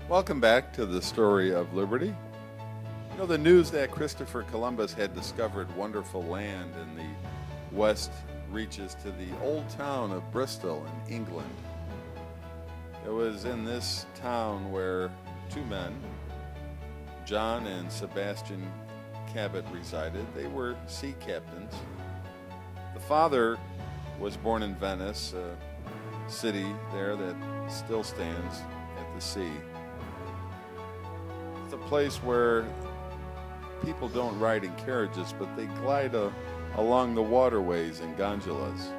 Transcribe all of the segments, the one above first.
Welcome back to the story of liberty. You know, the news that Christopher Columbus had discovered wonderful land in the west reaches to the old town of Bristol in England. It was in this town where two men, John and Sebastian Cabot, resided. They were sea captains. The father was born in Venice, a city there that still stands at the sea. It's a place where people don't ride in carriages, but they glide along the waterways in gondolas.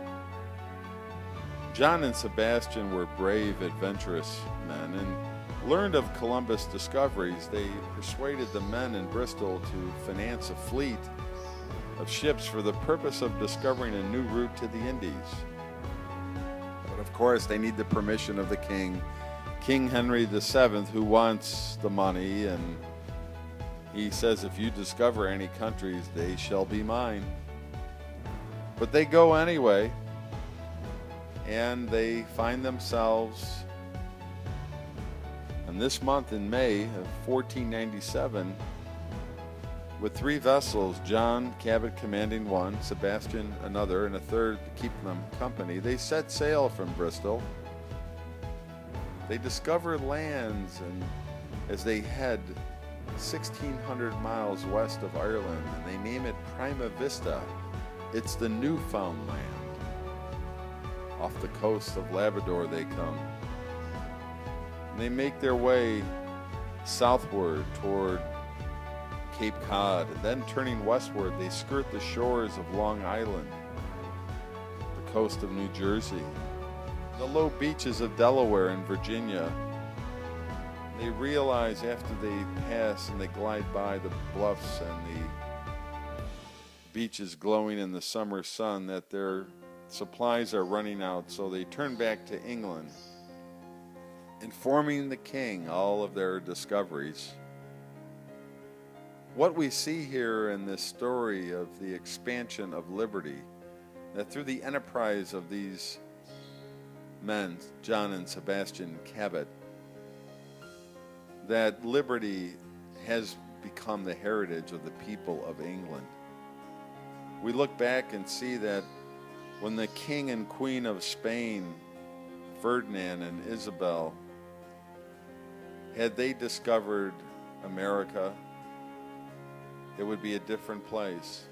John and Sebastian were brave, adventurous men and learned of Columbus' discoveries. They persuaded the men in Bristol to finance a fleet of ships for the purpose of discovering a new route to the Indies. But of course, they need the permission of the king, King Henry VII, who wants the money, and he says, if you discover any countries, they shall be mine. But they go anyway, and they find themselves in this month in May of 1497 with three vessels, John Cabot commanding one, Sebastian another, and a third to keep them company. They set sail from Bristol. They discover lands, and as they head 1,600 miles west of Ireland, and they name it Prima Vista. It's the Newfoundland. Off the coast of Labrador they come. And they make their way southward toward Cape Cod, and then turning westward, they skirt the shores of Long Island, the coast of New Jersey, the low beaches of Delaware and Virginia. They realize after they pass and they glide by the bluffs and the beaches glowing in the summer sun that their supplies are running out, so they turn back to England, informing the king all of their discoveries. What we see here in this story of the expansion of liberty, that through the enterprise of these men, John and Sebastian Cabot, that liberty has become the heritage of the people of England. We look back and see that when the King and Queen of Spain, Ferdinand and Isabel, had they discovered America, it would be a different place.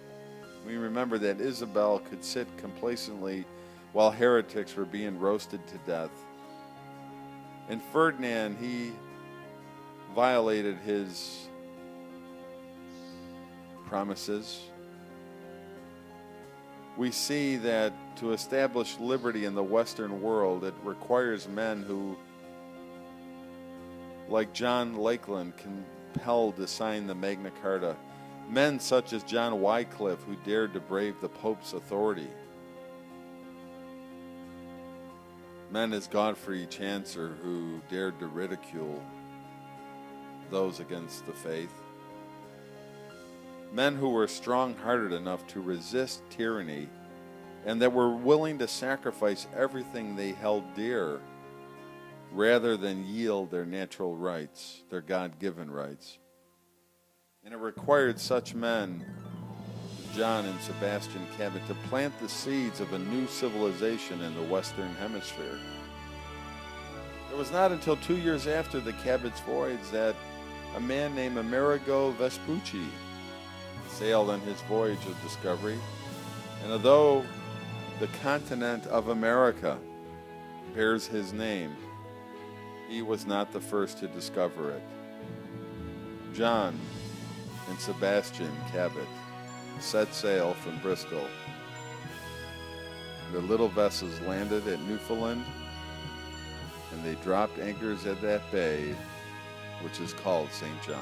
We remember that Isabel could sit complacently while heretics were being roasted to death. And Ferdinand, he violated his promises. We see that to establish liberty in the Western world, it requires men who, like John Lakeland, compelled to sign the Magna Carta. Men such as John Wycliffe, who dared to brave the Pope's authority. Men as Godfrey Chaucer, who dared to ridicule those against the faith. Men who were strong-hearted enough to resist tyranny and that were willing to sacrifice everything they held dear rather than yield their natural rights, their God-given rights. And it required such men, John and Sebastian Cabot, to plant the seeds of a new civilization in the Western Hemisphere. It was not until 2 years after the Cabot's voyage that a man named Amerigo Vespucci sailed on his voyage of discovery. And although the continent of America bears his name, he was not the first to discover it. John and Sebastian Cabot set sail from Bristol. Their little vessels landed at Newfoundland, and they dropped anchors at that bay, which is called St. John's.